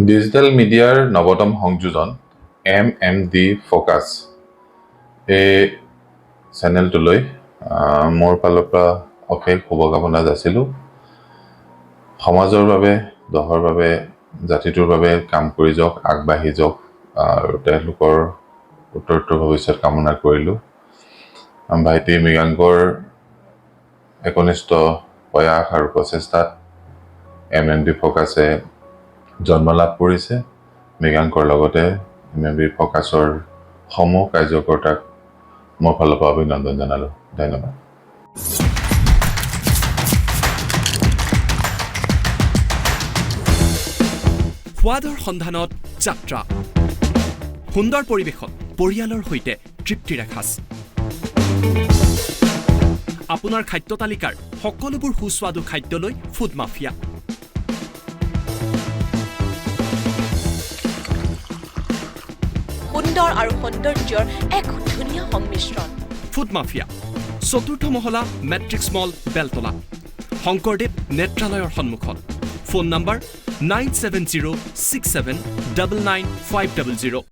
Digital মিডিয়াৰ নৱতম সংযোজন Mmd Focus এই চেনেলটোলৈ মোৰ ফালৰ পৰা অশেষ শুভকামনা যাচিলোঁ। সমাজৰ বাবে, দেশৰ বাবে, জাতিটোৰ বাবে কাম কৰি যাওক, আগবাঢ়ি যাওক আৰু তেওঁলোকৰ উত্তৰোত্তৰ ভৱিষ্যত কামনা কৰিলোঁ। ভাইটি মৃগাংকৰ একনিষ্ঠ প্ৰয়াস আৰু প্ৰচেষ্টাত Mmd Focusে জন্ম লাভ কৰিছে। মৃগাংকৰ লগতে Mmd Focusৰ সমূহ কাৰ্যকৰ্তাক মোৰ ফালৰ পৰা অভিনন্দন জনালোঁ। ধন্যবাদ। সোৱাদৰ সন্ধানত যাত্ৰা, সুন্দৰ পৰিৱেশত পৰিয়ালৰ সৈতে তৃপ্তিৰ এসাঁজ। আপোনাৰ খাদ্য তালিকাৰ সকলোবোৰ সুস্বাদু খাদ্যলৈ ফুড মাফিয়া। সুন্দৰ আৰু সৌন্দৰ্যৰ এক ধুনীয়া সংমিশ্ৰণ। ফুড মাফিয়া, চতুৰ্থ মহলা, মেট্ৰিক্স মল, বেলতলা, শংকৰদেৱ নেত্ৰালয়ৰ সন্মুখত। Phone number 9706799500।